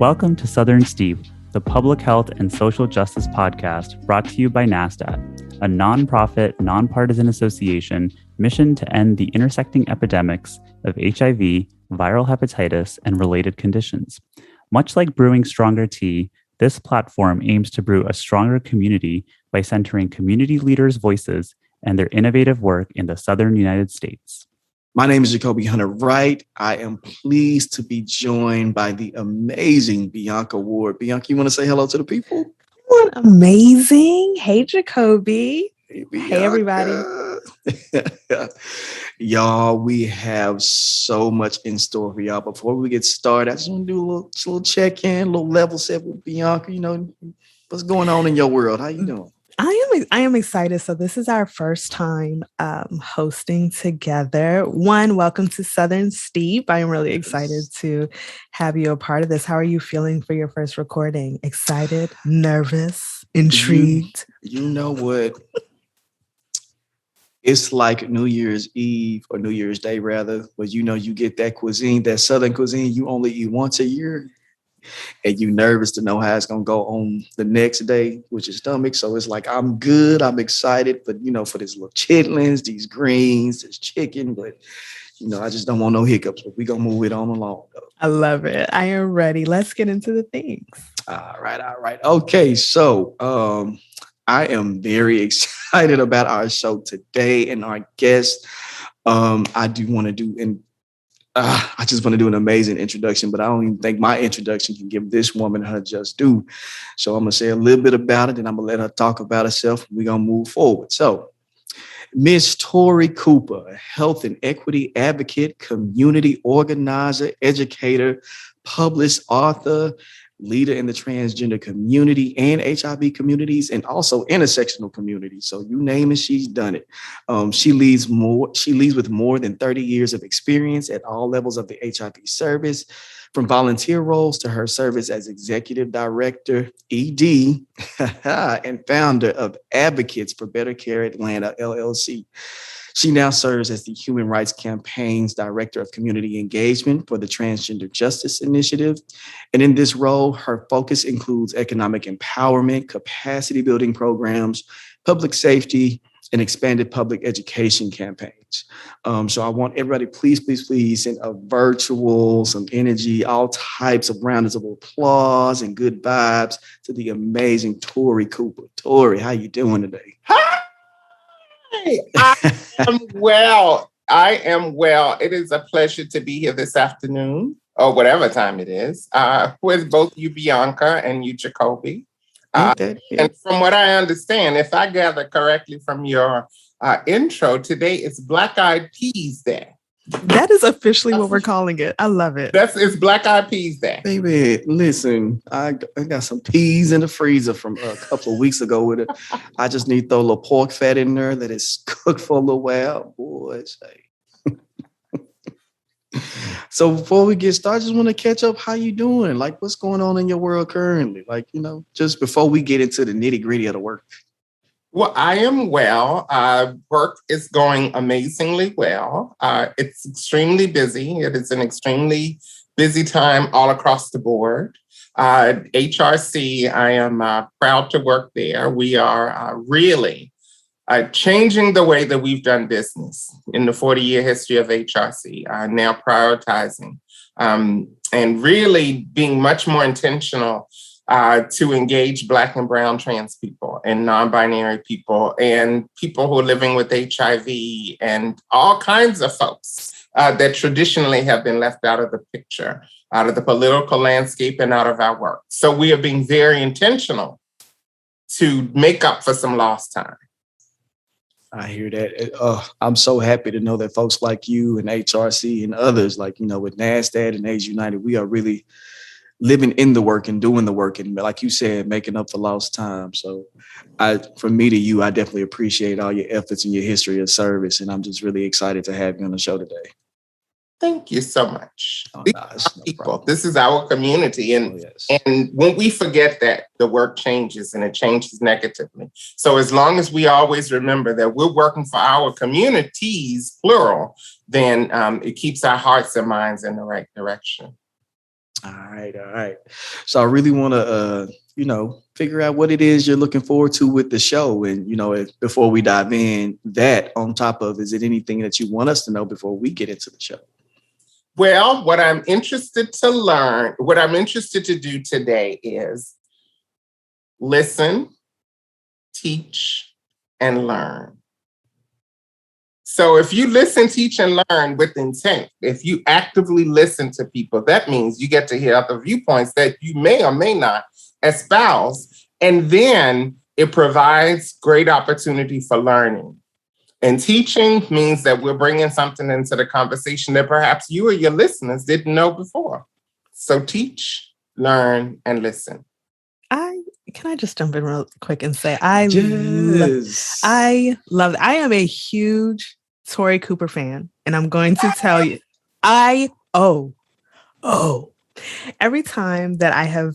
Welcome to Southern Steep, the public health and social justice podcast brought to you by NASDAQ, a nonprofit, nonpartisan association mission to end the intersecting epidemics of HIV, viral hepatitis, and related conditions. Much like brewing stronger tea, this platform aims to brew a stronger community by centering community leaders' voices and their innovative work in the Southern United States. My name is Jacobi Wright. I am pleased to be joined by the amazing Bianca Ward. Bianca, you want to say hello to the people? Amazing. Hey, Jacobi. Hey, everybody. Y'all, we have so much in store for y'all. Before we get started, I just want to do a little check-in, a little level set with Bianca. You know, what's going on in your world? How you doing? I am excited. So this is our first time hosting together. Welcome to Southern Steep. I am really excited to have you a part of this. How are you feeling for your first recording? Excited, nervous, intrigued? You know what? It's like New Year's Eve or New Year's Day, rather, where you get that cuisine, that Southern cuisine you only eat once a year. And you nervous to know how it's going to go on the next day with your stomach. So it's like, I'm good. I'm excited. But, for these little chitlins, these greens, this chicken. But, I just don't want no hiccups. But we're going to move it on along, though. I love it. I am ready. Let's get into the things. All right. Okay. So I am very excited about our show today and our guest. I just want to do an amazing introduction, but I don't even think my introduction can give this woman her just due. So I'm going to say a little bit about it, and I'm going to let her talk about herself. We're going to move forward. So Miss Tori Cooper, a health and equity advocate, community organizer, educator, published author, leader in the transgender community and HIV communities, and also intersectional communities. So you name it, she's done it. She leads with more than 30 years of experience at all levels of the HIV service, from volunteer roles to her service as executive director, ED, and founder of Advocates for Better Care Atlanta, LLC. She now serves as the Human Rights Campaign's Director of Community Engagement for the Transgender Justice Initiative. And in this role, her focus includes economic empowerment, capacity building programs, public safety, and expanded public education campaigns. So I want everybody, please send a virtual, some energy, all types of rounds of applause and good vibes to the amazing Tori Cooper. Tori, how you doing today? I am well. It is a pleasure to be here this afternoon, or whatever time it is, with both you, Bianca, and you, Jacobi. And from what I understand, if I gather correctly from your intro, today is Black Eyed Peas Day. That is officially what we're calling it. I love it. It's Black Eyed Peas Day. Baby, listen, I got some peas in the freezer from a couple of weeks ago with it. I just need to throw a little pork fat in there that is cooked for a little while. Boy, So before we get started, I just want to catch up. How you doing? Like, what's going on in your world currently? Like, just before we get into the nitty gritty of the work. Well, I am well. Work is going amazingly well. It's extremely busy. It is an extremely busy time all across the board. HRC, I am proud to work there. We are really changing the way that we've done business in the 40-year history of HRC, now prioritizing and really being much more intentional to engage Black and brown trans people and non-binary people and people who are living with HIV and all kinds of folks that traditionally have been left out of the picture, out of the political landscape and out of our work. So we are being very intentional to make up for some lost time. I hear that. I'm so happy to know that folks like you and HRC and others, like, with NASDAQ and AIDS United, we are really living in the work and doing the work. And like you said, making up for lost time. So from me to you, I definitely appreciate all your efforts and your history of service. And I'm just really excited to have you on the show today. Thank you so much. These are people. This is our community. And when we forget that, the work changes and it changes negatively. So as long as we always remember that we're working for our communities, plural, then it keeps our hearts and minds in the right direction. All right. So I really want to, figure out what it is you're looking forward to with the show. And, before we dive in, that on top of, is it anything that you want us to know before we get into the show? Well, what I'm interested to do today is listen, teach, and learn. So if you listen, teach, and learn with intent, if you actively listen to people, that means you get to hear other viewpoints that you may or may not espouse. And then it provides great opportunity for learning. And teaching means that we're bringing something into the conversation that perhaps you or your listeners didn't know before. So teach, learn, and listen. Can I just jump in real quick and say, Yes. I love it. I am a huge Tori Cooper fan, and I'm going to tell you, every time that I have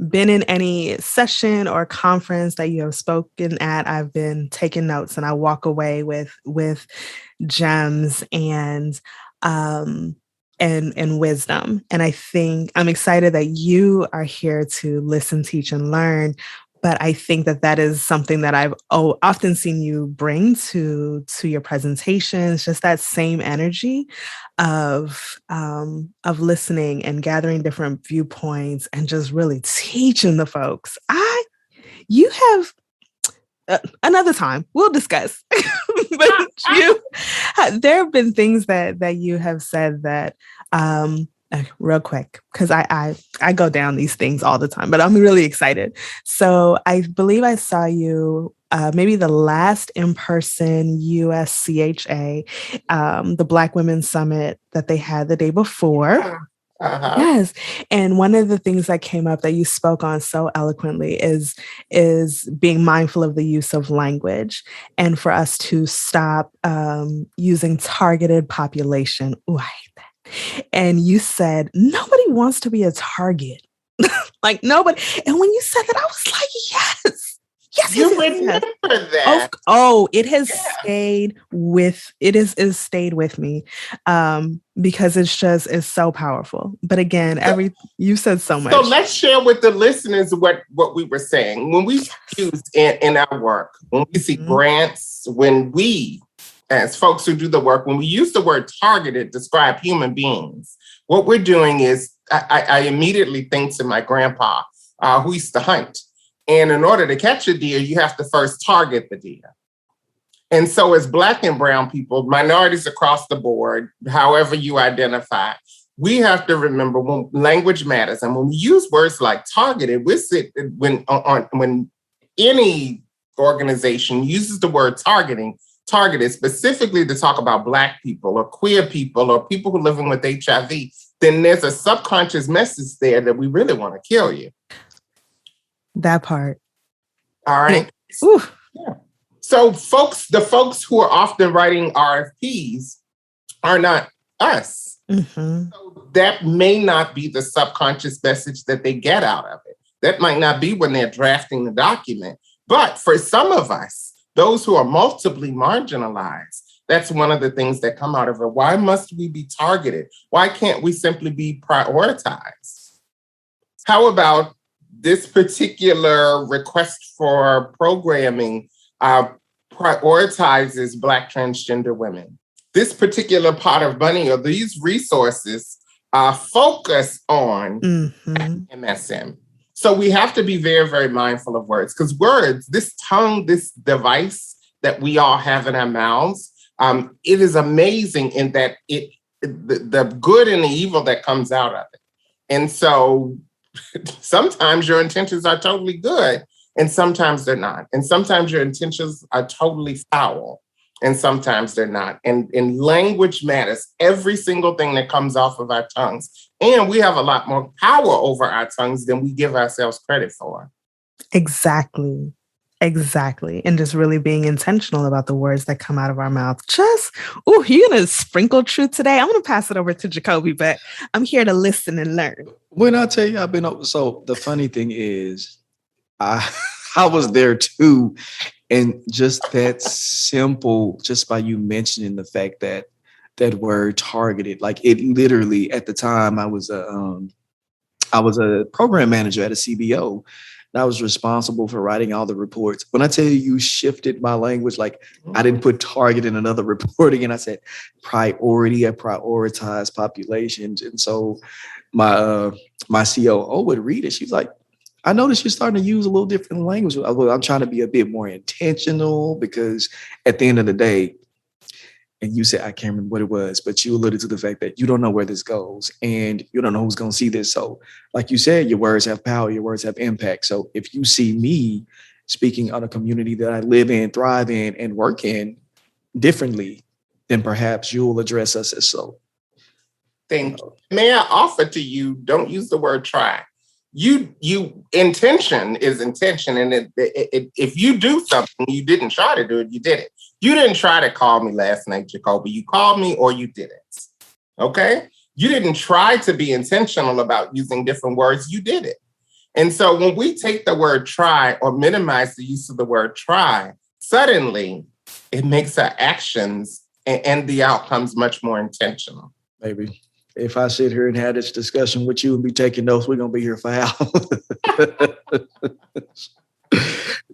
been in any session or conference that you have spoken at, I've been taking notes, and I walk away with gems and wisdom. And I think I'm excited that you are here to listen, teach, and learn. But I think that is something that I've often seen you bring to your presentations, just that same energy of listening and gathering different viewpoints and just really teaching the folks. You have another time we'll discuss, but there have been things that you have said that real quick, because I go down these things all the time, but I'm really excited. So I believe I saw you maybe the last in-person USCHA, the Black Women's Summit that they had the day before. Uh-huh. Yes. And one of the things that came up that you spoke on so eloquently is being mindful of the use of language, and for us to stop using targeted population. Ooh, I hate that. And you said, nobody wants to be a target. Like nobody. And when you said that, I was like, yes. You remember that? It has stayed with me because it's so powerful. But again, you said so much. So let's share with the listeners what we were saying. When we use in our work, when we see grants, when we, as folks who do the work, when we use the word targeted to describe human beings, what we're doing is I immediately think to my grandpa who used to hunt. And in order to catch a deer, you have to first target the deer. And so as Black and brown people, minorities across the board, however you identify, we have to remember when language matters. And when we use words like targeted, when any organization uses the word targeted specifically to talk about Black people or queer people or people who are living with HIV, then there's a subconscious message there that we really want to kill you. That part. All right. Ooh. Yeah. So the folks who are often writing RFPs are not us. Mm-hmm. So that may not be the subconscious message that they get out of it. That might not be when they're drafting the document. But for some of us, those who are multiply marginalized, that's one of the things that come out of it. Why must we be targeted? Why can't we simply be prioritized? How about this particular request for programming prioritizes Black transgender women? This particular pot of money or these resources focus on MSM. So we have to be very, very mindful of words, because words, this tongue, this device that we all have in our mouths, it is amazing in that the good and the evil that comes out of it. And so sometimes your intentions are totally good and sometimes they're not. And sometimes your intentions are totally foul and sometimes they're not. And language matters. Every single thing that comes off of our tongues. And we have a lot more power over our tongues than we give ourselves credit for. Exactly. And just really being intentional about the words that come out of our mouth. You're going to sprinkle truth today. I'm going to pass it over to Jacobi, but I'm here to listen and learn. When I tell you, so the funny thing is, I was there too. And just that simple, just by you mentioning the fact that that word targeted. Like it literally, at the time, I was a program manager at a CBO. And I was responsible for writing all the reports. When I tell you shifted my language, like I didn't put target in another reporting, and I said priority. I prioritize populations. And so my COO would read it. She's like, I noticed you're starting to use a little different language. I'm trying to be a bit more intentional, because at the end of the day, and you said, I can't remember what it was, but you alluded to the fact that you don't know where this goes and you don't know who's going to see this. So like you said, your words have power, your words have impact. So if you see me speaking on a community that I live in, thrive in, and work in differently, then perhaps you'll address us as so. Thank you. May I offer to you, don't use the word try. You intention is intention. And if you do something, you didn't try to do it, you did it. You didn't try to call me last night, Jacobi. You called me or you didn't. Okay? You didn't try to be intentional about using different words. You did it. And so when we take the word try or minimize the use of the word try, suddenly it makes our actions and the outcomes much more intentional. Maybe. If I sit here and have this discussion with you and be taking notes, we're going to be here for hours.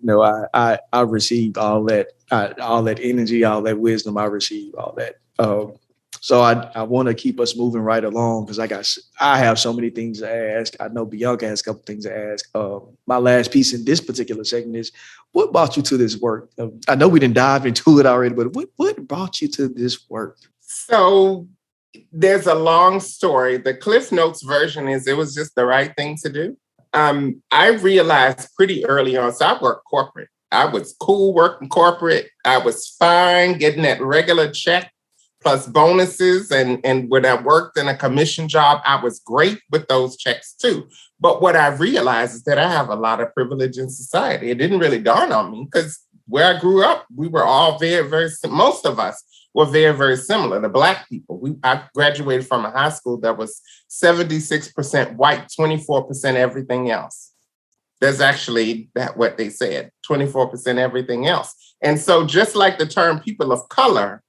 No, I received all that energy, all that wisdom. I received all that. So I want to keep us moving right along, because I have so many things to ask. I know Bianca has a couple things to ask. My last piece in this particular segment is, what brought you to this work? I know we didn't dive into it already, but what brought you to this work? So there's a long story. The Cliff Notes version is it was just the right thing to do. I realized pretty early on, so I worked corporate. I was cool working corporate. I was fine getting that regular check plus bonuses. And when I worked in a commission job, I was great with those checks too. But what I realized is that I have a lot of privilege in society. It didn't really dawn on me, because where I grew up, we were all very, very, most of us were very, very similar. The Black people. I graduated from a high school that was 76% white, 24% everything else. That's actually what they said, 24% everything else. And so just like the term people of color,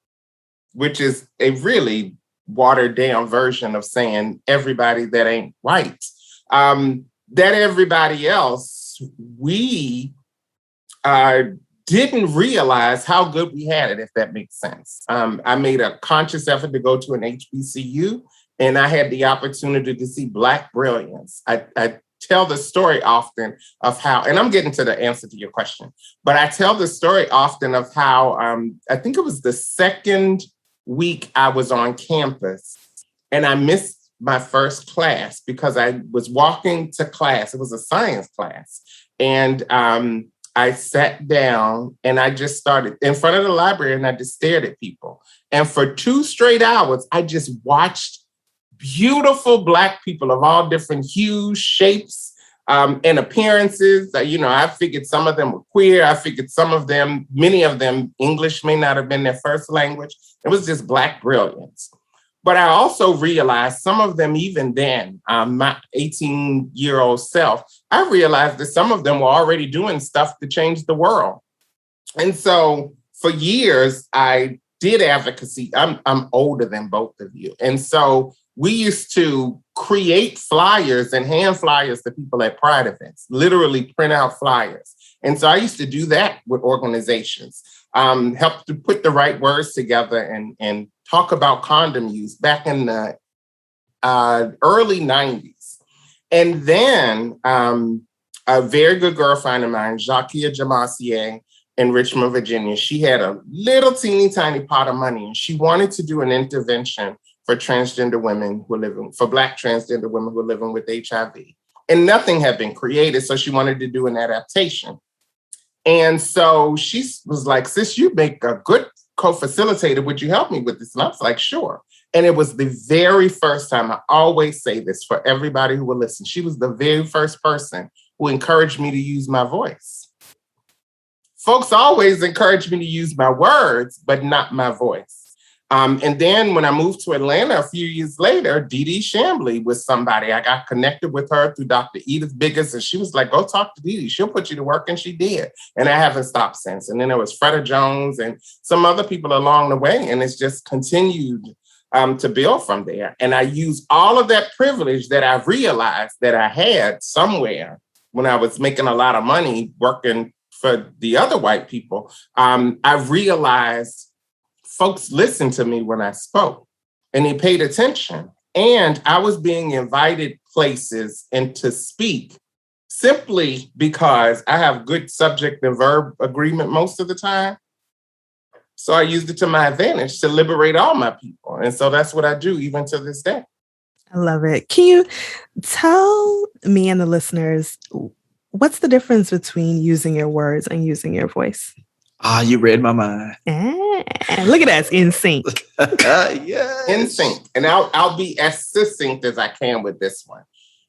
which is a really watered down version of saying everybody that ain't white, that everybody else, we didn't realize how good we had it, if that makes sense. I made a conscious effort to go to an HBCU, and I had the opportunity to see Black brilliance. I tell the story often of how, and I'm getting to the answer to your question, but I tell the story often of how, I think it was the second week I was on campus, and I missed my first class because I was walking to class. It was a science class. And I sat down and I just started in front of the library and I just stared at people. And for 2 straight hours, I just watched beautiful Black people of all different hues, shapes, and appearances. I figured some of them were queer. I figured many of them, English may not have been their first language. It was just Black brilliance. But I also realized some of them, even then, my 18-year-old self, I realized that some of them were already doing stuff to change the world. And so for years, I did advocacy. I'm older than both of you. And so we used to create flyers and hand flyers to people at Pride events, literally print out flyers. And so I used to do that with organizations, help to put the right words together and talk about condom use back in the early 90s. And then a very good girl friend of mine, Jakia Jamasier in Richmond, Virginia, she had a little teeny tiny pot of money, and she wanted to do an intervention for transgender women for Black transgender women who are living with HIV. And nothing had been created, so she wanted to do an adaptation. And so she was like, sis, you make a good co-facilitator. Would you help me with this? And I was like, sure. And it was the very first time, I always say this for everybody who will listen, she was the very first person who encouraged me to use my voice. Folks always encouraged me to use my words, but not my voice. And then when I moved to Atlanta a few years later, Dee Dee Shambly was somebody. I got connected with her through Dr. Edith Biggers, and she was like, go talk to Dee Dee. She'll put you to work, and she did. And I haven't stopped since. And then there was Freda Jones and some other people along the way, and it's just continued to build from there. And I use all of that privilege that I realized that I had somewhere when I was making a lot of money working for the other white people. I realized folks listened to me when I spoke and they paid attention. And I was being invited places and to speak simply because I have good subject and verb agreement most of the time. So I used it to my advantage to liberate all my people. And so that's what I do even to this day. I love it. Can you tell me and the listeners, what's the difference between using your words and using your voice? You read my mind. Look at us in sync. Yes. In sync. And I'll be as succinct as I can with this one.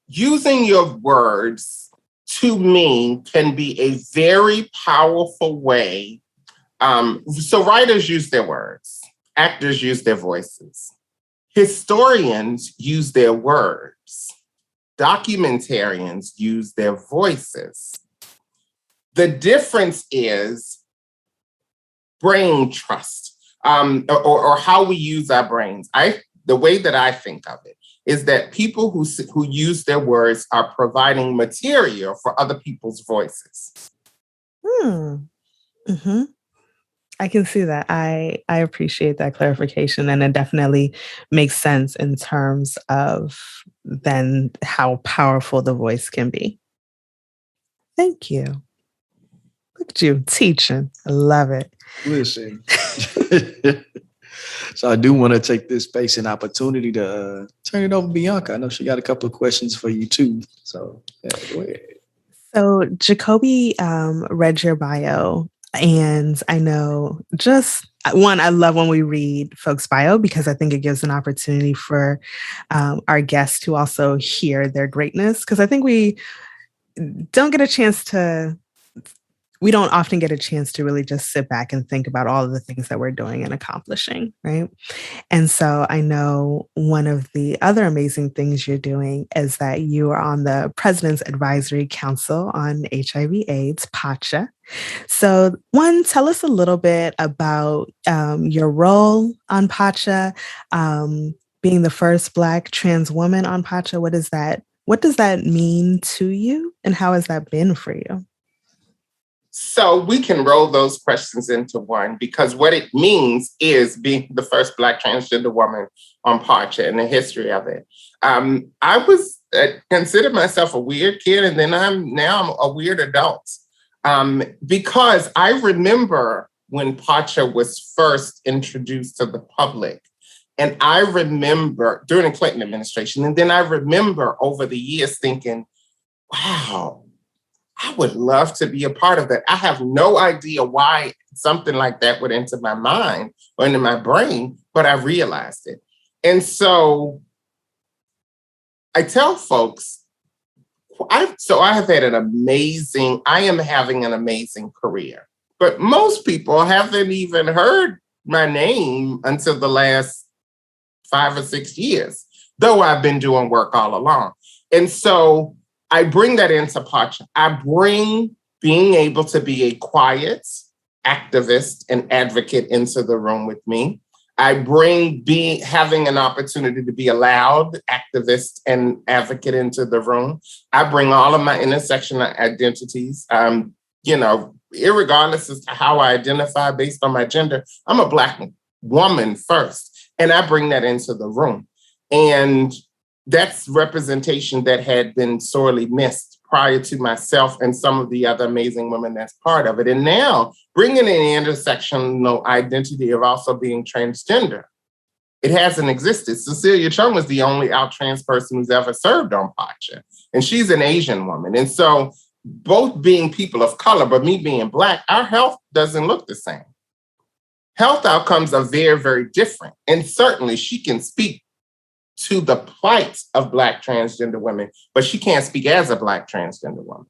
Using your words, to me, can be a very powerful way. So writers use their words. Actors use their voices. Historians use their words. Documentarians use their voices. The difference is brain trust, or how we use our brains. The way that I think of it is that people who use their words are providing material for other people's voices. Mm-hmm. I can see that. I appreciate that clarification, and it definitely makes sense in terms of then how powerful the voice can be. Thank you. Look at you teaching. I love it. Listen. So I do want to take this space and opportunity to turn it over to Bianca. I know she got a couple of questions for you too. So go ahead. So Jacobi read your bio, and I know I love when we read folks' bio because I think it gives an opportunity for our guests to also hear their greatness, because I think we don't often get a chance to really just sit back and think about all of the things that we're doing and accomplishing, right? And so I know one of the other amazing things you're doing is that you are on the President's Advisory Council on HIV AIDS, PACHA. So tell us a little bit about your role on PACHA, being the first Black trans woman on PACHA. What does that mean to you, and how has that been for you? So we can roll those questions into one, because what it means is being the first Black transgender woman on PACHA and the history of it. I was considered myself a weird kid, and then I'm a weird adult, because I remember when PACHA was first introduced to the public, and I remember during the Clinton administration, and then I remember over the years thinking, wow, I would love to be a part of that. I have no idea why something like that would enter my mind or into my brain, but I realized it. And so I tell folks, I am having an amazing career, but most people haven't even heard my name until the last 5 or 6 years, though I've been doing work all along. And so I bring that into PACHA. I bring being able to be a quiet activist and advocate into the room with me. I bring having an opportunity to be a loud activist and advocate into the room. I bring all of my intersectional identities, irregardless as to how I identify based on my gender. I'm a Black woman first, and I bring that into the room. And that's representation that had been sorely missed prior to myself and some of the other amazing women that's part of it. And now bringing in the intersectional identity of also being transgender. It hasn't existed. Cecilia Chung was the only out trans person who's ever served on PACHA, and she's an Asian woman. And so both being people of color, but me being Black, our health doesn't look the same. Health outcomes are very, very different. And certainly she can speak to the plight of Black transgender women, but she can't speak as a Black transgender woman.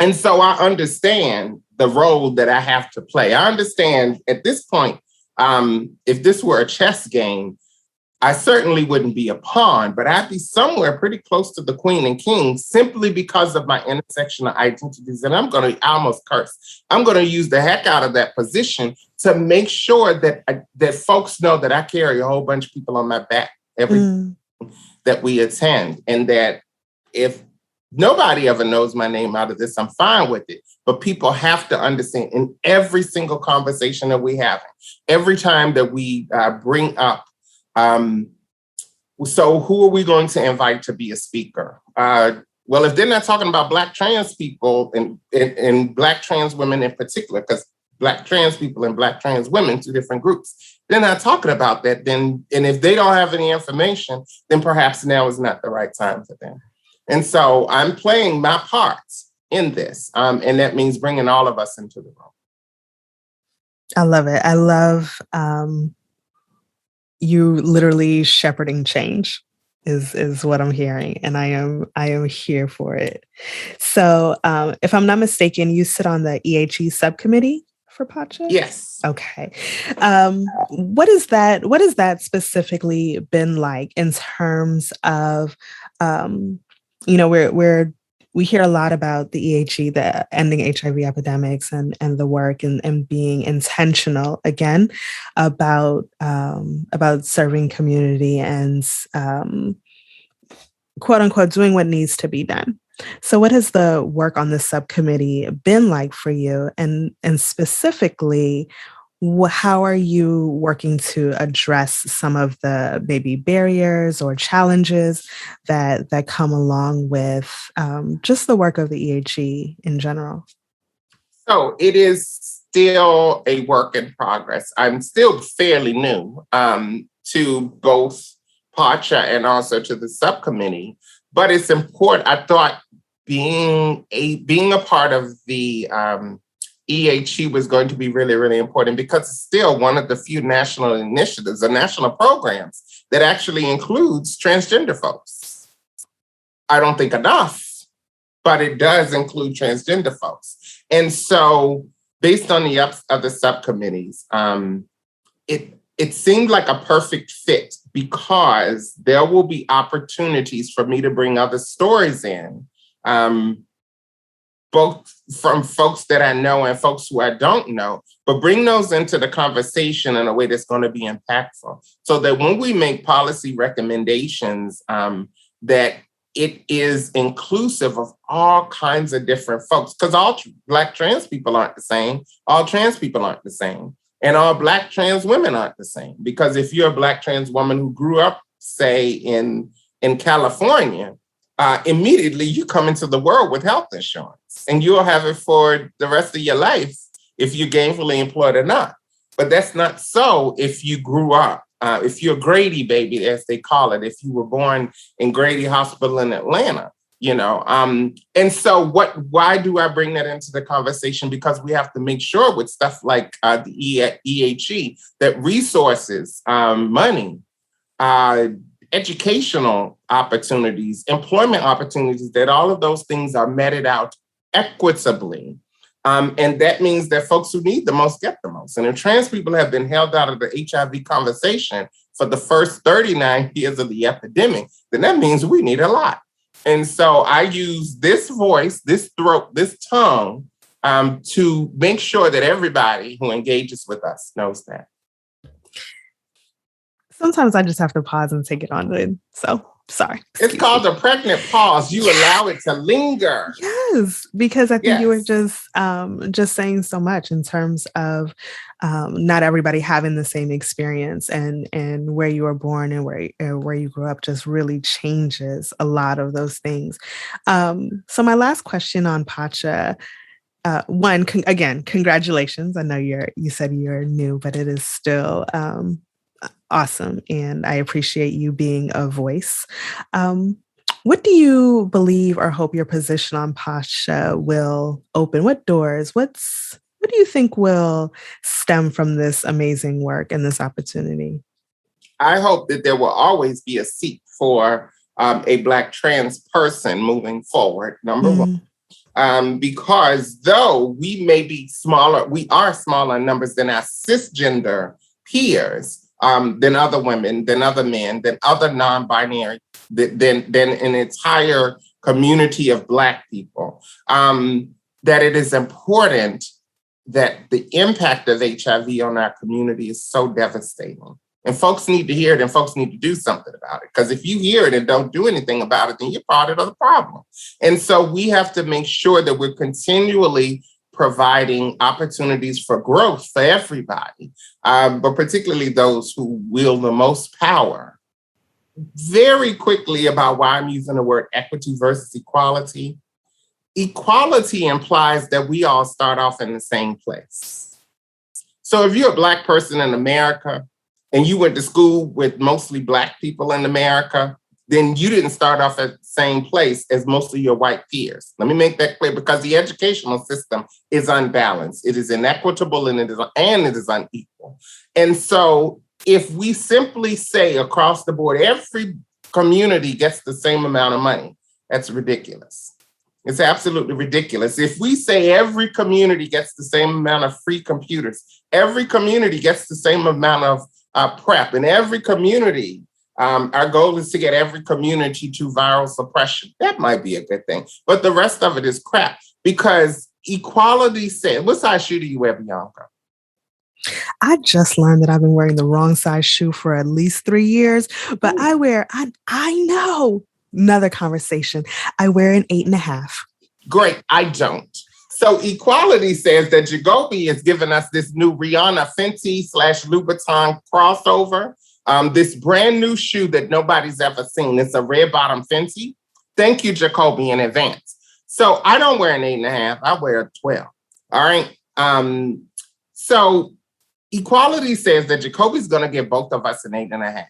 And so I understand the role that I have to play. I understand at this point, if this were a chess game, I certainly wouldn't be a pawn, but I'd be somewhere pretty close to the queen and king simply because of my intersectional identities. And I almost curse. I'm going to use the heck out of that position to make sure that folks know that I carry a whole bunch of people on my back that we attend, and that if nobody ever knows my name out of this, I'm fine with it. But people have to understand in every single conversation that we have, every time that we bring up, so who are we going to invite to be a speaker? Well, if they're not talking about Black trans people and Black trans women in particular, because Black trans people and Black trans women, two different groups, they're not talking about that, then, and if they don't have any information, then perhaps now is not the right time for them. And so I'm playing my part in this. And that means bringing all of us into the room. I love it. I love you literally shepherding change is what I'm hearing. And I am here for it. So if I'm not mistaken, you sit on the EHE subcommittee for PACHA? Yes. Okay. What has that specifically been like in terms of, we hear a lot about the EHE, the ending HIV epidemics and the work and being intentional again about serving community and quote unquote doing what needs to be done. So what has the work on this subcommittee been like for you? And specifically, how are you working to address some of the maybe barriers or challenges that come along with just the work of the EHE in general? So it is still a work in progress. I'm still fairly new to both PACHA and also to the subcommittee, but it's important. I thought being a part of the EHE was going to be really, really important because it's still one of the few national initiatives or national programs that actually includes transgender folks. I don't think enough, but it does include transgender folks. And so based on the ups of the subcommittees, it seemed like a perfect fit because there will be opportunities for me to bring other stories in, both from folks that I know and folks who I don't know, but bring those into the conversation in a way that's going to be impactful so that when we make policy recommendations, that it is inclusive of all kinds of different folks, because all Black trans people aren't the same, all trans people aren't the same, and all Black trans women aren't the same. Because if you're a Black trans woman who grew up, say, in California, immediately you come into the world with health insurance and you'll have it for the rest of your life if you're gainfully employed or not. But that's not so if you grew up, if you're a Grady baby, as they call it, if you were born in Grady Hospital in Atlanta, and so why do I bring that into the conversation? Because we have to make sure with stuff like the EHE that resources, money, educational opportunities, employment opportunities, that all of those things are meted out equitably. And that means that folks who need the most get the most. And if trans people have been held out of the HIV conversation for the first 39 years of the epidemic, then that means we need a lot. And so I use this voice, this throat, this tongue to make sure that everybody who engages with us knows that. Sometimes I just have to pause and take it on. So sorry. It's called a pregnant pause. You allow it to linger. Yes, because I think you were just saying so much in terms of not everybody having the same experience, and where you were born and where you grew up just really changes a lot of those things. So my last question on PACHA. One, again, congratulations. I know you said you're new, but it is still awesome. And I appreciate you being a voice. What do you believe or hope your position on PACHA will open? What doors? What do you think will stem from this amazing work and this opportunity? I hope that there will always be a seat for a Black trans person moving forward, number one. Because though we may be smaller, we are smaller in numbers than our cisgender peers, than other women, than other men, than other non-binary, than an entire community of Black people, that it is important that the impact of HIV on our community is so devastating. And folks need to hear it, and folks need to do something about it. Because if you hear it and don't do anything about it, then you're part of the problem. And so we have to make sure that we're continually providing opportunities for growth for everybody, but particularly those who wield the most power. Very quickly about why I'm using the word equity versus equality. Equality implies that we all start off in the same place. So if you're a Black person in America and you went to school with mostly Black people in America, then you didn't start off at the same place as most of your white peers. Let me make that clear, because the educational system is unbalanced. It is inequitable and it is unequal. And so if we simply say across the board, every community gets the same amount of money, that's ridiculous. It's absolutely ridiculous. If we say every community gets the same amount of free computers, every community gets the same amount of PrEP, and every community, our goal is to get every community to viral suppression. That might be a good thing, but the rest of it is crap, because equality said, what size shoe do you wear, Bianca? I just learned that I've been wearing the wrong size shoe for at least 3 years, but I know, another conversation. I wear an 8.5. Great, I don't. So equality says that Jacobi has given us this new Rihanna Fenty /Louboutin crossover, this brand new shoe that nobody's ever seen. It's a red bottom Fenty. Thank you, Jacobi, in advance. So I don't wear an 8.5, I wear a 12. All right. So equality says that Jacobi's going to give both of us an 8.5.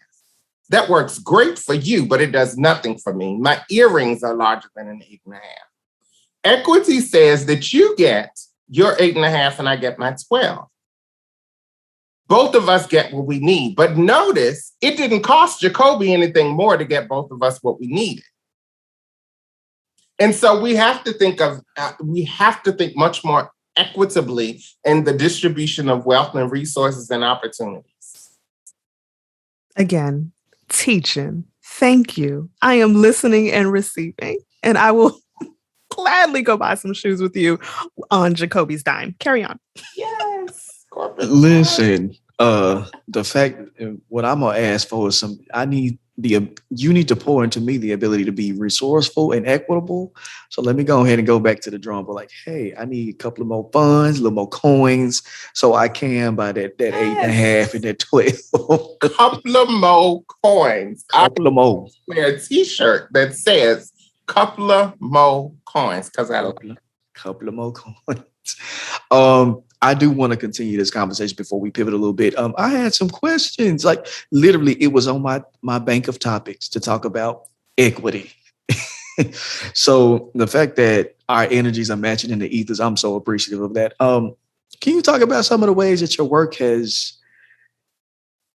That works great for you, but it does nothing for me. My earrings are larger than an 8.5. Equity says that you get your 8.5 and I get my 12. Both of us get what we need. But notice, it didn't cost Jacobi anything more to get both of us what we needed. And so we have to think much more equitably in the distribution of wealth and resources and opportunities. Again, teaching. Thank you. I am listening and receiving, and I will gladly go buy some shoes with you on Jacobi's dime. Carry on. Yes. Listen, the fact, what I'm gonna ask for is you need to pour into me the ability to be resourceful and equitable. So let me go ahead and go back to the drum board. Like, hey, I need a couple of more funds, a little more coins, so I can buy that 8.5 and that 12. Couple of more coins. Couple of more. Wear a T-shirt that says "couple of more coins" because I love couple of more coins. I do want to continue this conversation before we pivot a little bit. I had some questions. Like literally, it was on my bank of topics to talk about equity. So the fact that our energies are matching in the ethers, I'm so appreciative of that. Can you talk about some of the ways that your work has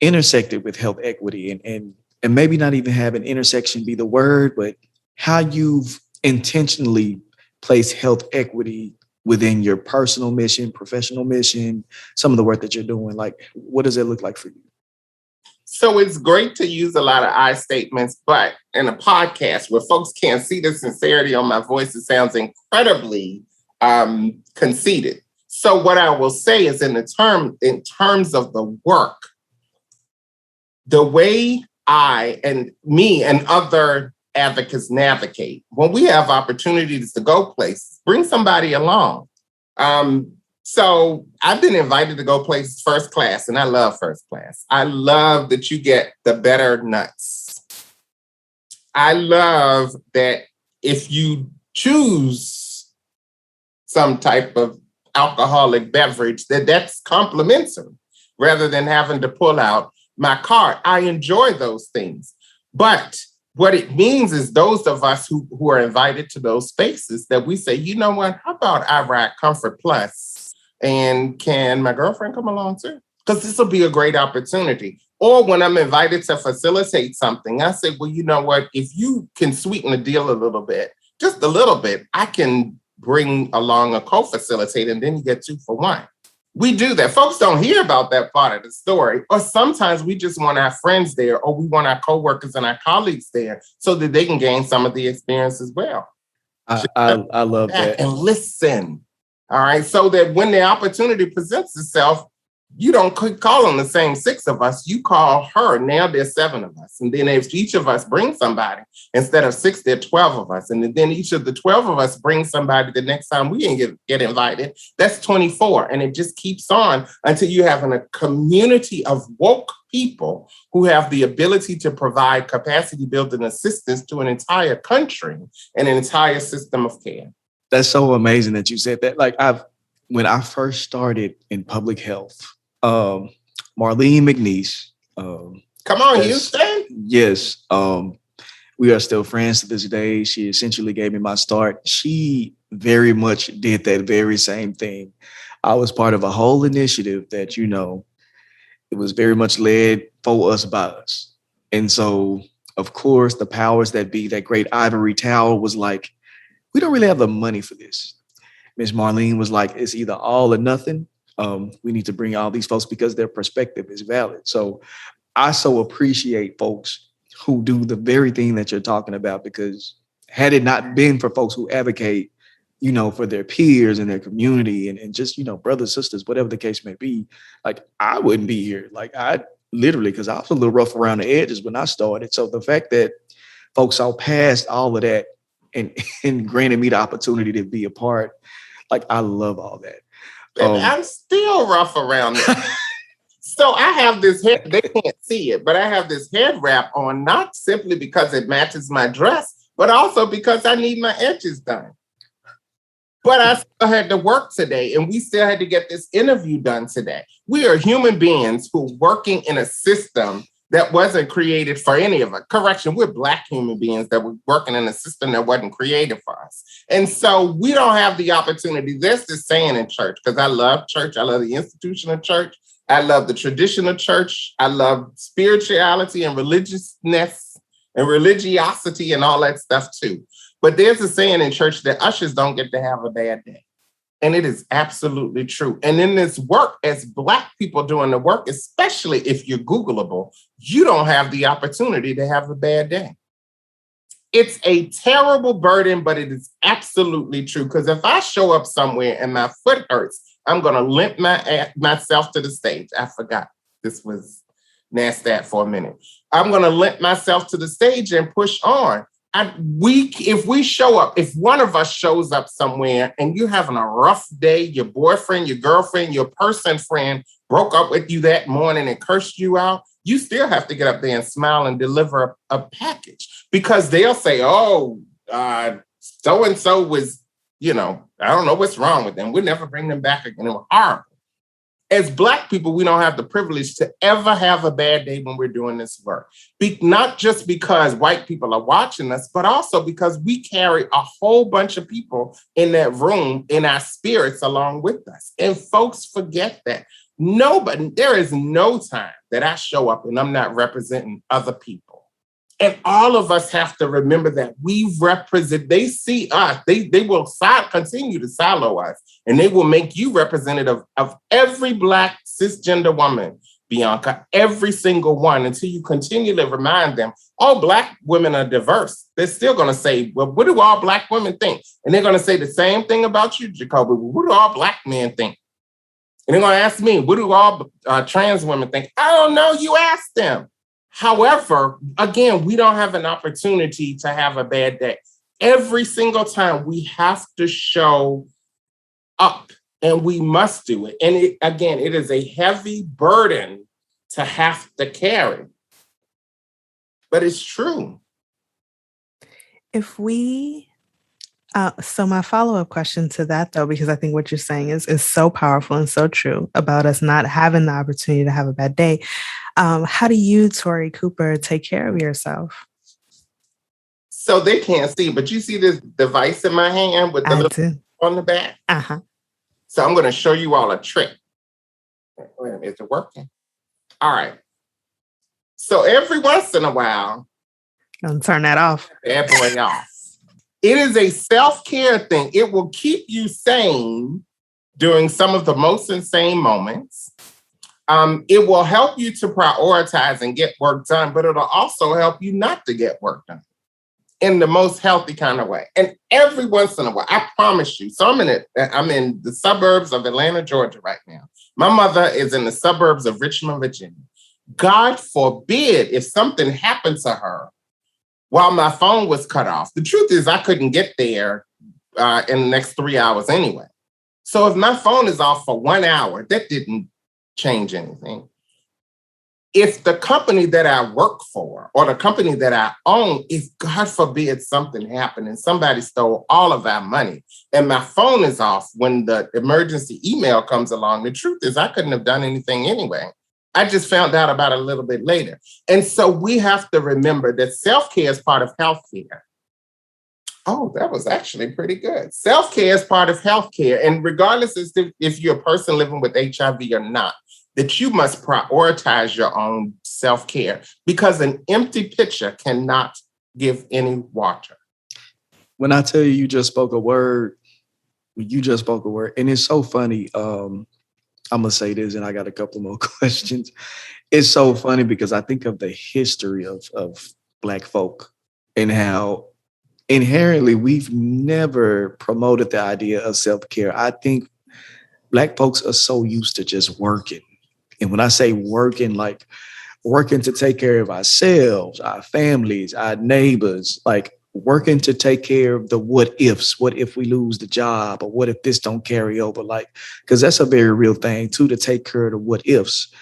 intersected with health equity and maybe not even have an intersection be the word, but how you've intentionally placed health equity within your personal mission, professional mission, some of the work that you're doing? Like, what does it look like for you? So it's great to use a lot of I statements, but in a podcast where folks can't see the sincerity on my voice, it sounds incredibly conceited. So what I will say is in terms of the work, the way I and me and other advocates navigate, when we have opportunities to go places, bring somebody along. So I've been invited to go places first class, and I love first class. I love that you get the better nuts. I love that if you choose some type of alcoholic beverage, that's complimentary rather than having to pull out my card. I enjoy those things. But what it means is those of us who are invited to those spaces that we say, you know what, how about I ride Comfort Plus? And can my girlfriend come along too? Because this will be a great opportunity. Or when I'm invited to facilitate something, I say, well, you know what, if you can sweeten the deal a little bit, just a little bit, I can bring along a co-facilitator and then you get 2 for 1. We do that. Folks don't hear about that part of the story. Or sometimes we just want our friends there, or we want our coworkers and our colleagues there so that they can gain some of the experience as well. I love that. And listen. All right. So that when the opportunity presents itself, you don't call on the same 6 of us. You call her. Now there's 7 of us. And then if each of us brings somebody, instead of 6, there are 12 of us. And then each of the 12 of us brings somebody the next time we get invited. That's 24. And it just keeps on until you have a community of woke people who have the ability to provide capacity building assistance to an entire country and an entire system of care. That's so amazing that you said that. Like when I first started in public health, Marlene McNeese. Come on, Houston. Yes. We are still friends to this day. She essentially gave me my start. She very much did that very same thing. I was part of a whole initiative that, it was very much led for us by us. And so, of course, the powers that be, that great ivory tower was like, we don't really have the money for this. Miss Marlene was like, it's either all or nothing. We need to bring all these folks because their perspective is valid. So I so appreciate folks who do the very thing that you're talking about, because had it not been for folks who advocate, for their peers and their community and just, brothers, sisters, whatever the case may be, like I wouldn't be here. Like I literally, because I was a little rough around the edges when I started. So the fact that folks saw past all of that and granted me the opportunity to be a part, like I love all that. I'm still rough around it. So I have this head, they can't see it, but I have this head wrap on, not simply because it matches my dress, but also because I need my edges done. But I still had to work today, and we still had to get this interview done today. We are human beings who are working in a system that wasn't created for any of us. Correction, we're Black human beings that were working in a system that wasn't created for us. And so we don't have the opportunity. There's this saying in church, because I love church. I love the institution of church. I love the tradition of church. I love spirituality and religiousness and religiosity and all that stuff too. But there's a saying in church that ushers don't get to have a bad day. And it is absolutely true. And in this work, as Black people doing the work, especially if you're Googleable, you don't have the opportunity to have a bad day. It's a terrible burden, but it is absolutely true. Because if I show up somewhere and my foot hurts, I'm going to limp myself to the stage. I forgot. This was NASDAQ for a minute. I'm going to limp myself to the stage and push on. If we show up, if one of us shows up somewhere and you're having a rough day, your boyfriend, your girlfriend, your person friend broke up with you that morning and cursed you out, you still have to get up there and smile and deliver a package, because they'll say, so-and-so was, I don't know what's wrong with them. We'll never bring them back again. It was horrible. As Black people, we don't have the privilege to ever have a bad day when we're doing this work. Not just because white people are watching us, but also because we carry a whole bunch of people in that room, in our spirits along with us. And folks forget that. There is no time that I show up and I'm not representing other people. And all of us have to remember that we represent, they see us, they will continue to silo us, and they will make you representative of every Black cisgender woman, Bianca, every single one, until you continually remind them, all Black women are diverse. They're still going to say, well, what do all Black women think? And they're going to say the same thing about you, Jacobi. What do all Black men think? And they're going to ask me, what do all trans women think? I don't know, you ask them. However, again, we don't have an opportunity to have a bad day. Every single time we have to show up, and we must do it. And it is a heavy burden to have to carry. But it's true. If we, so my follow-up question to that, though, because I think what you're saying is so powerful and so true about us not having the opportunity to have a bad day. How do you, Tori Cooper, take care of yourself? So they can't see, but you see this device in my hand with the little on the back? Uh-huh. So I'm going to show you all a trick. Wait a minute, is it working? All right. So every once in a while, I'll turn that off. Bad boy off. It is a self-care thing. It will keep you sane during some of the most insane moments. It will help you to prioritize and get work done, but it'll also help you not to get work done in the most healthy kind of way. And every once in a while, I promise you, so I'm in the suburbs of Atlanta, Georgia right now. My mother is in the suburbs of Richmond, Virginia. God forbid if something happened to her while my phone was cut off. The truth is I couldn't get there in the next 3 hours anyway. So if my phone is off for 1 hour, that didn't change anything. If the company that I work for or the company that I own, if God forbid something happened and somebody stole all of our money and my phone is off when the emergency email comes along, the truth is I couldn't have done anything anyway. I just found out about it a little bit later. And so we have to remember that self-care is part of healthcare. Oh, that was actually pretty good. Self-care is part of healthcare. And regardless if you're a person living with HIV or not, that you must prioritize your own self-care because an empty pitcher cannot give any water. When I tell you, you just spoke a word, and it's so funny. I'm going to say this and I got a couple more questions. It's so funny because I think of the history of Black folk and how inherently we've never promoted the idea of self-care. I think Black folks are so used to just working. And when I say working, like working to take care of ourselves, our families, our neighbors, like working to take care of the what ifs. What if we lose the job? Or what if this don't carry over? Like, because that's a very real thing too, to take care of the what ifs.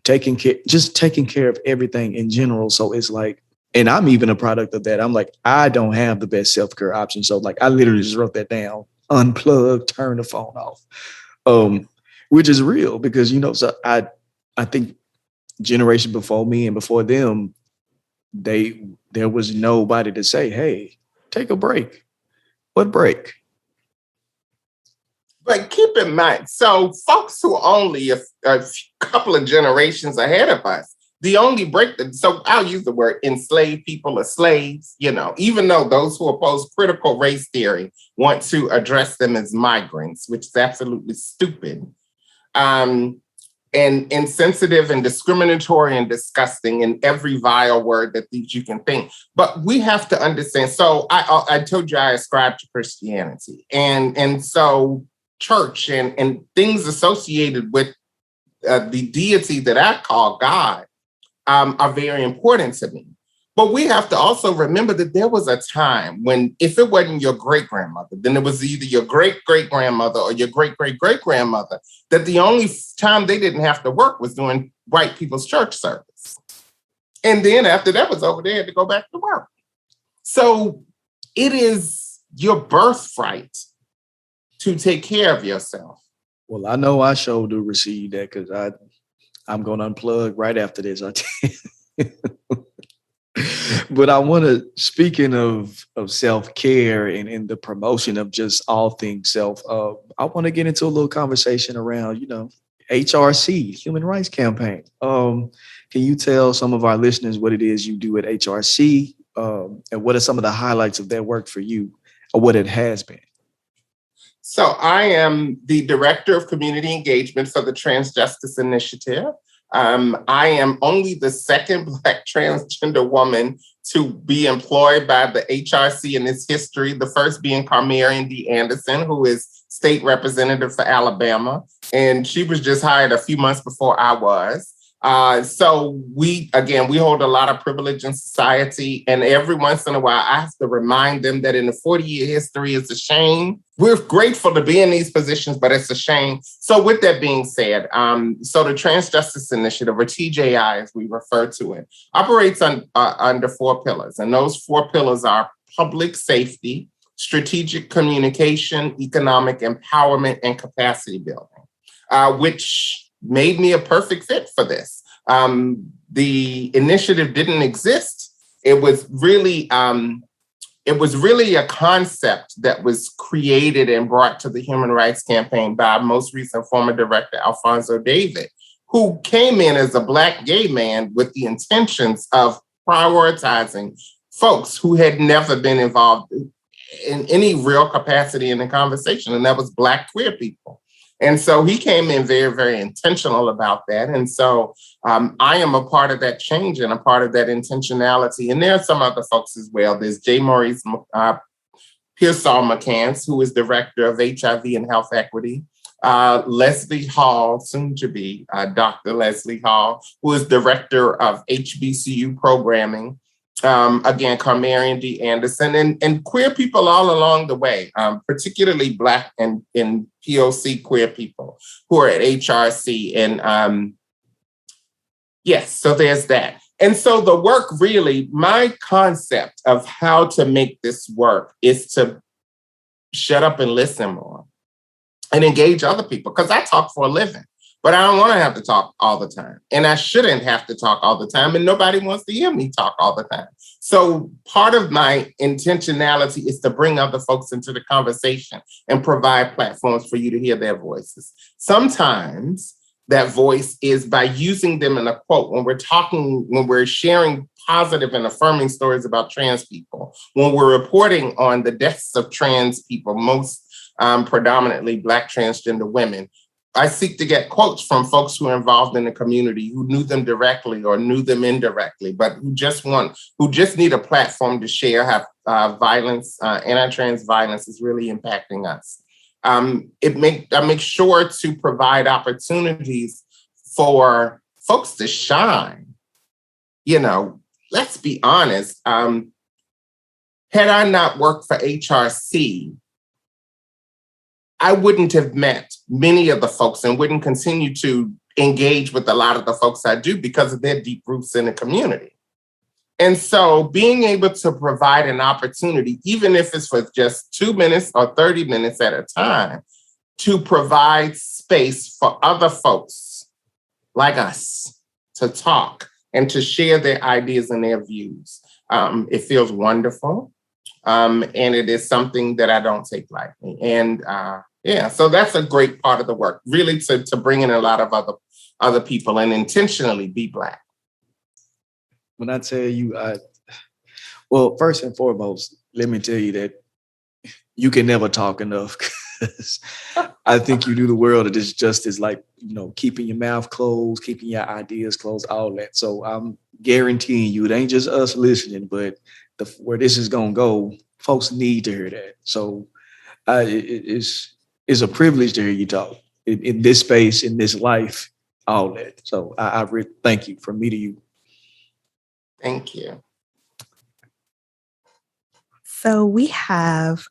Taking care of everything in general. So it's like, and I'm even a product of that. I'm like, I don't have the best self-care option. So like, I literally just wrote that down, unplug, turn the phone off. Which is real because, so I think generation before me and before them, there was nobody to say, hey, take a break. What break? But keep in mind, so folks who are only a couple of generations ahead of us, the only break so I'll use the word enslaved people are slaves, even though those who oppose critical race theory want to address them as migrants, which is absolutely stupid. And insensitive and discriminatory and disgusting in every vile word that you can think. But we have to understand. So I told you I ascribe to Christianity. And so church and things associated with the deity that I call God are very important to me. But we have to also remember that there was a time when if it wasn't your great-grandmother, then it was either your great-great-grandmother or your great-great-great-grandmother, that the only time they didn't have to work was doing white people's church service. And then after that was over, they had to go back to work. So it is your birthright to take care of yourself. Well, I know I sure do receive that because I'm going to unplug right after this. But I want to, speaking of self-care and the promotion of just all things self, I want to get into a little conversation around, HRC, Human Rights Campaign. Can you tell some of our listeners what it is you do at HRC and what are some of the highlights of that work for you or what it has been? So I am the Director of Community Engagement for the Trans Justice Initiative. I am only the second Black transgender woman to be employed by the HRC in its history, the first being Carmarian D. Anderson, who is state representative for Alabama. And she was just hired a few months before I was. So we hold a lot of privilege in society. And every once in a while, I have to remind them that in the 40-year history, it's a shame. We're grateful to be in these positions, but it's a shame. So with that being said, so the Trans Justice Initiative, or TJI as we refer to it, operates under 4 pillars. And those 4 pillars are public safety, strategic communication, economic empowerment, and capacity building, which made me a perfect fit for this. The initiative didn't exist. It was really a concept that was created and brought to the Human Rights Campaign by our most recent former director, Alphonso David, who came in as a Black gay man with the intentions of prioritizing folks who had never been involved. in any real capacity in the conversation, and that was Black queer people. And so he came in very, very intentional about that. And so I am a part of that change and a part of that intentionality. And there are some other folks as well. There's J. Maurice Pearsall McCants, who is director of HIV and Health Equity. Leslie Hall, soon to be Dr. Leslie Hall, who is director of HBCU programming. Again, Carmarian D. Anderson, and queer people all along the way, particularly Black and POC queer people who are at HRC. And yes, so there's that. And so the work really, my concept of how to make this work is to shut up and listen more and engage other people, because I talk for a living. But I don't want to have to talk all the time. And I shouldn't have to talk all the time. And nobody wants to hear me talk all the time. So part of my intentionality is to bring other folks into the conversation and provide platforms for you to hear their voices. Sometimes that voice is by using them in a quote. When we're sharing positive and affirming stories about trans people, when we're reporting on the deaths of trans people, most predominantly Black transgender women, I seek to get quotes from folks who are involved in the community, who knew them directly or knew them indirectly, but who just need a platform to share how violence, anti-trans violence is really impacting us. I make sure to provide opportunities for folks to shine. You know, let's be honest. Had I not worked for HRC, I wouldn't have met many of the folks and wouldn't continue to engage with a lot of the folks I do because of their deep roots in the community. And so being able to provide an opportunity, even if it's for just 2 minutes or 30 minutes at a time, to provide space for other folks like us to talk and to share their ideas and their views. It feels wonderful. And it is something that I don't take lightly. And yeah, so that's a great part of the work, really to bring in a lot of other people and intentionally be Black. When I tell you, well, first and foremost, let me tell you that you can never talk enough. I think you do the world of this justice, like, you know, keeping your mouth closed, keeping your ideas closed, all that. So I'm guaranteeing you, it ain't just us listening, but where this is going to go, folks need to hear that. So it's a privilege to hear you talk in this space, in this life, all that. So I really thank you from me to you. Thank you. So we have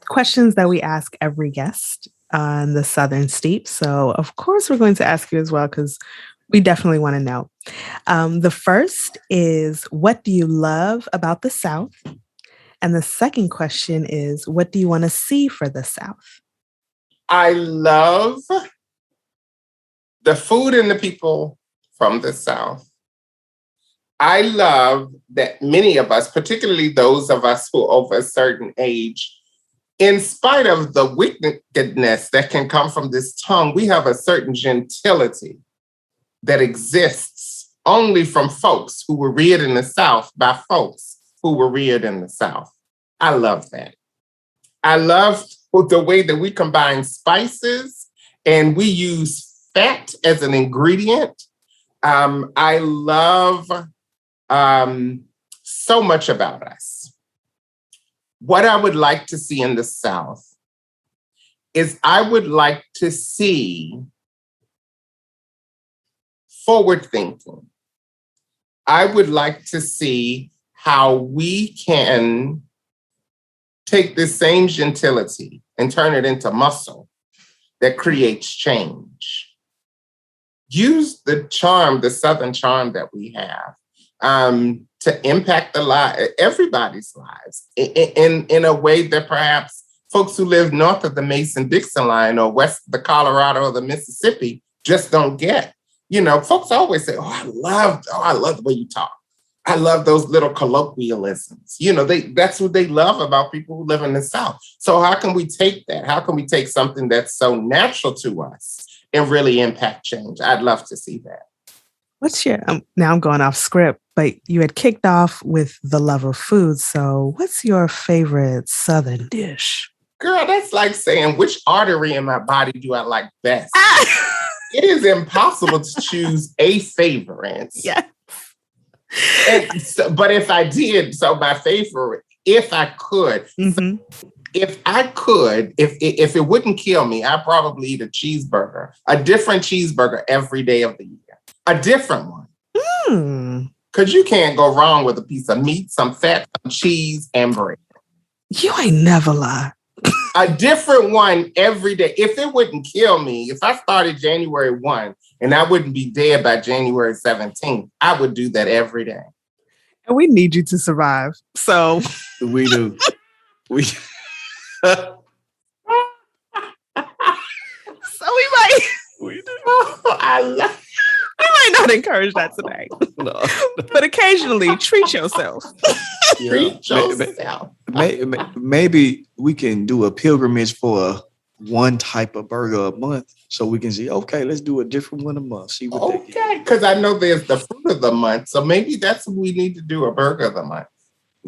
questions that we ask every guest on the Southern Steep. So of course, we're going to ask you as well, because we definitely want to know. The first is, what do you love about the South? And the second question is, what do you want to see for the South? I love the food and the people from the South. I love that many of us, particularly those of us who are over a certain age, in spite of the wickedness that can come from this tongue, we have a certain gentility that exists only from folks who were reared in the South by folks who were reared in the South. I love that. I love the way that we combine spices and we use fat as an ingredient. I love so much about us. What I would like to see in the South is I would like to see forward thinking. I would like to see how we can take this same gentility and turn it into muscle that creates change. Use the charm, the Southern charm that we have, to impact everybody's lives in a way that perhaps folks who live north of the Mason-Dixon line or west of the Colorado or the Mississippi just don't get. You know, folks always say, I love the way you talk. I love those little colloquialisms. You know, that's what they love about people who live in the South. So how can we take that? How can we take something that's so natural to us and really impact change? I'd love to see that. What's your, now I'm going off script, but you had kicked off with the love of food. So what's your favorite Southern dish? Girl, that's like saying, which artery in my body do I like best? It is impossible to choose a favorite. Yeah. But if I did, so my favorite, if I could, if it wouldn't kill me, I'd probably eat a cheeseburger, a different cheeseburger every day of the year. A different one. Because you can't go wrong with a piece of meat, some fat, some cheese, and bread. You ain't never lie. A different one every day. If it wouldn't kill me, if I started January 1 and I wouldn't be dead by January 17th, I would do that every day. And we need you to survive. So we do. We I might not encourage that today. No. But occasionally treat yourself. Treat yourself. Maybe we can do a pilgrimage for one type of burger a month so we can see, okay, let's do a different one a month. See what they get. Because I know there's the fruit of the month. So maybe that's what we need to do, a burger of the month.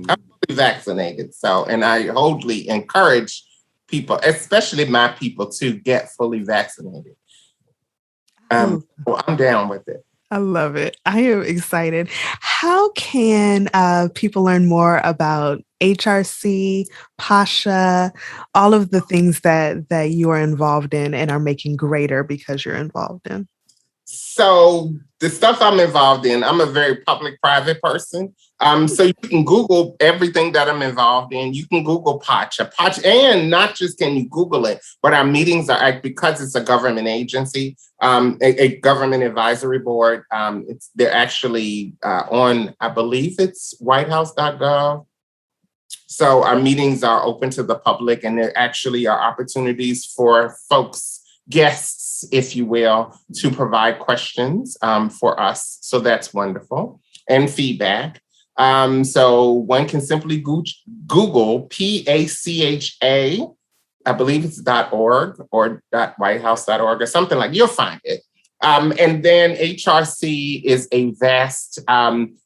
I'm fully vaccinated. So, and I wholly encourage people, especially my people, to get fully vaccinated. Well, I'm down with it. I love it. I am excited. How can people learn more about HRC, PACHA, all of the things that you are involved in and are making greater because you're involved in? So the stuff I'm involved in, I'm a very public-private person. So you can Google everything that I'm involved in. You can Google PACHA. And not just can you Google it, but our meetings are, because it's a government agency, a government advisory board. They're actually on, I believe it's whitehouse.gov. So our meetings are open to the public, and there actually are opportunities for folks, guests, if you will, to provide questions for us. So that's wonderful. And feedback. So one can simply Google PACHA, I believe it's .org or .whitehouse.org or something like, you'll find it. And then HRC is a vast,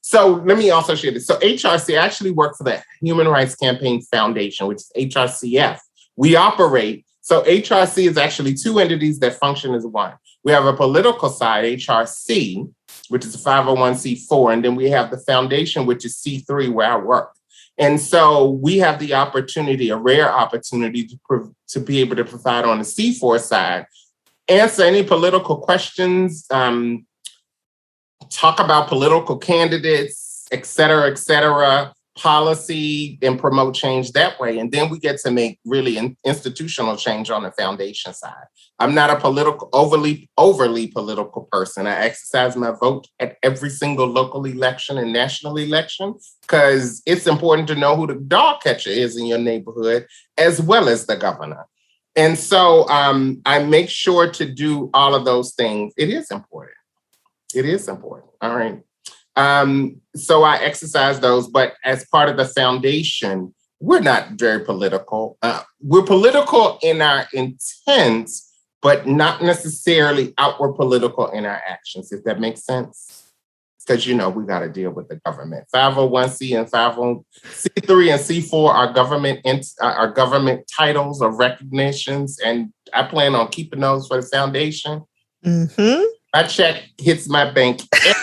so let me also share this. So HRC, I actually work for the Human Rights Campaign Foundation, which is HRCF. We operate, so HRC is actually two entities that function as one. We have a political side, HRC, which is a 501c4, and then we have the foundation, which is C3, where I work. And so we have the opportunity, a rare opportunity to be able to provide on the C4 side, answer any political questions, talk about political candidates, et cetera, policy, and promote change that way. And then we get to make really institutional change on the foundation side. I'm not a overly political person. I exercise my vote at every single local election and national election because it's important to know who the dog catcher is in your neighborhood, as well as the governor. And so I make sure to do all of those things. It is important. All right. So I exercise those, but as part of the foundation, we're not very political. We're political in our intent, but not necessarily outward political in our actions, if that makes sense. Because, we got to deal with the government. 501c and 501c3 and C4 are government titles or recognitions, and I plan on keeping those for the foundation. Mm-hmm. My check hits my bank every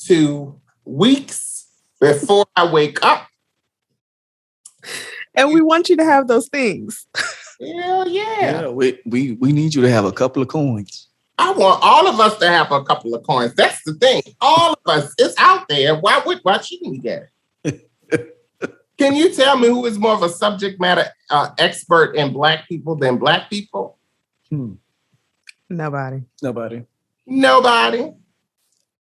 2 weeks before I wake up. And we want you to have those things. Hell yeah. Yeah, we need you to have a couple of coins. I want all of us to have a couple of coins. That's the thing. All of us. It's out there. Why shouldn't we get it? Can you tell me who is more of a subject matter expert in Black people than Black people? Nobody.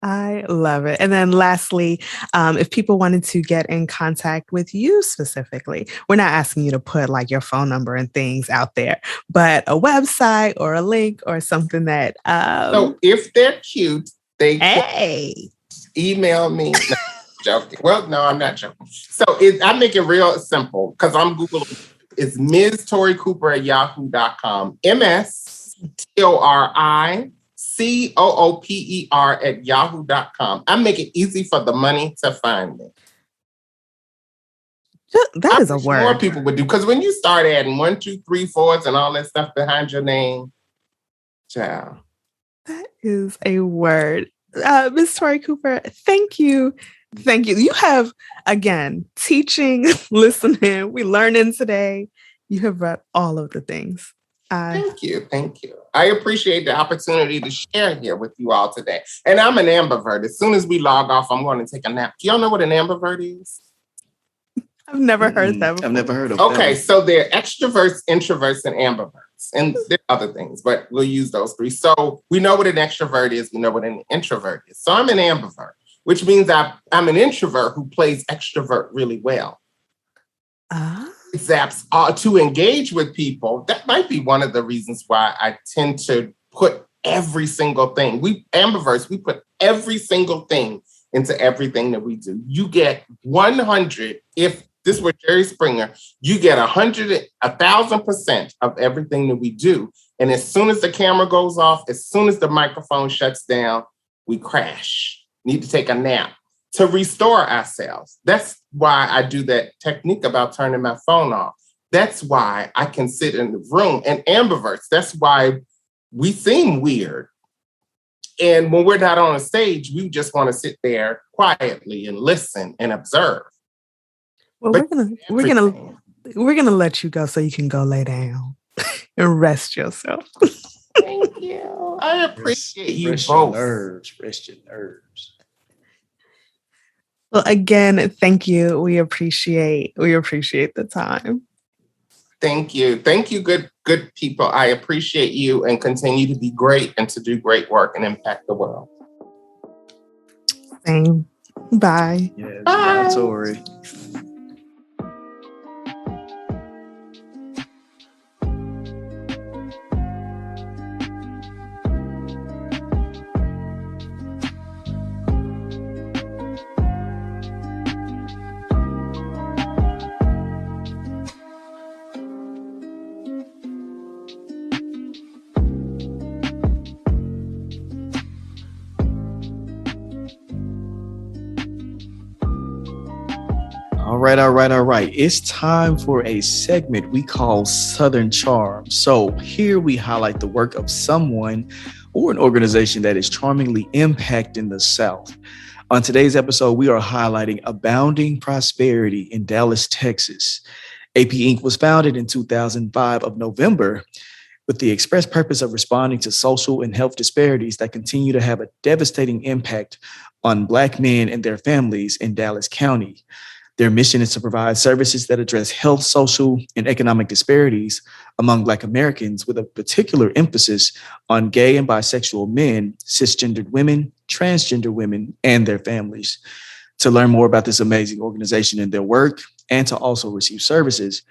I love it. And then lastly, if people wanted to get in contact with you specifically, we're not asking you to put like your phone number and things out there, but a website or a link or something that... So if they're cute, they can email me. No, joking. Well, no, I'm not joking. So I make it real simple because I'm Googling. It's Ms. Tori Cooper at yahoo.com. MSTORI COOPER@yahoo.com. I make it easy for the money to find me. That is a word. More people would do, because when you start adding 1, 2, 3, 4s and all that stuff behind your name, child. That is a word. Ms. Tori Cooper, thank you. Thank you. You have, again, teaching, listening, we learning today. You have read all of the things. Thank you. Thank you. I appreciate the opportunity to share here with you all today. And I'm an ambivert. As soon as we log off, I'm going to take a nap. Do y'all know what an ambivert is? I've never heard that before. I've never heard of that. Okay, so they're extroverts, introverts, and ambiverts. And there are other things, but we'll use those 3. So we know what an extrovert is. We know what an introvert is. So I'm an ambivert, which means I'm an introvert who plays extrovert really well. Zaps to engage with people. That might be one of the reasons why I tend to put every single thing. We ambiverts, we put every single thing into everything that we do. You get 100 if this were Jerry Springer, you get 1,000% of everything that we do. And as soon as the camera goes off, as soon as the microphone shuts down, we crash. Need to take a nap to restore ourselves. That's why I do that technique about turning my phone off. That's why I can sit in the room. And ambiverts, that's why we seem weird. And when we're not on a stage, we just want to sit there quietly and listen and observe. Well, we're gonna let you go so you can go lay down and rest yourself. Thank you. I appreciate you rest both. Rest your nerves. Well, again, thank you. We appreciate the time. Thank you. Thank you, good people. I appreciate you and continue to be great and to do great work and impact the world. Same. Bye. Yes, bye, Tori. All right. It's time for a segment we call Southern Charm. So here we highlight the work of someone or an organization that is charmingly impacting the South. On today's episode, we are highlighting Abounding Prosperity in Dallas, Texas. AP Inc. was founded in 2005 of November with the express purpose of responding to social and health disparities that continue to have a devastating impact on Black men and their families in Dallas County. Their mission is to provide services that address health, social, and economic disparities among Black Americans, with a particular emphasis on gay and bisexual men, cisgendered women, transgender women, and their families. To learn more about this amazing organization and their work, and to also receive services,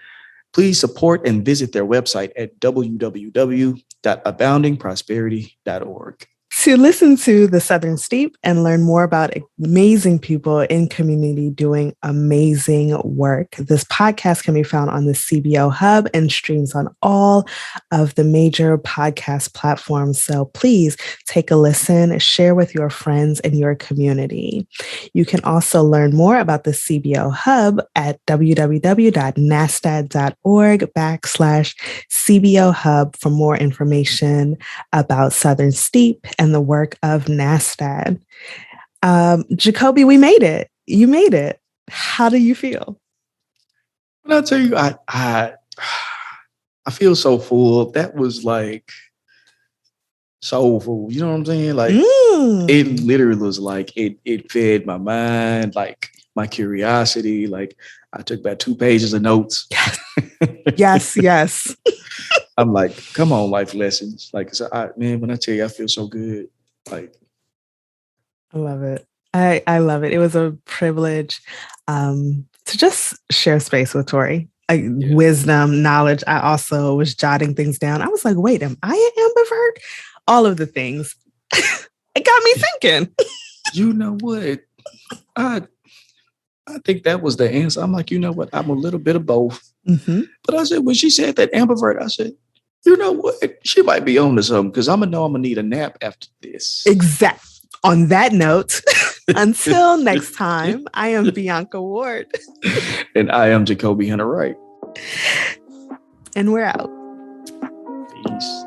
please support and visit their website at www.aboundingprosperity.org. To listen to The Southern Steep and learn more about amazing people in community doing amazing work, this podcast can be found on the CBO Hub and streams on all of the major podcast platforms. So please take a listen, share with your friends and your community. You can also learn more about the CBO Hub at www.nastad.org/CBO Hub for more information about Southern Steep and the work of NASTAD. Jacobi, we made it. You made it. How do you feel? Well, I'll tell you, I feel so full. That was like soul food. You know what I'm saying? Like it literally was like it fed my mind, like my curiosity. Like I took about 2 pages of notes. Yes. I'm like, come on, life lessons. Like, so when I tell you, I feel so good. Like, I love it. I love it. It was a privilege to just share space with Tori. Wisdom, knowledge. I also was jotting things down. I was like, wait, am I an ambivert? All of the things. It got me thinking. You know what? I think that was the answer. I'm like, you know what? I'm a little bit of both. Mm-hmm. But I said, when she said that ambivert, I said, You know what? She might be on to something because I'm gonna need a nap after this. Exact. On that note, until next time, I am Bianca Ward. And I am Jacobi Hunter Wright. And we're out. Peace.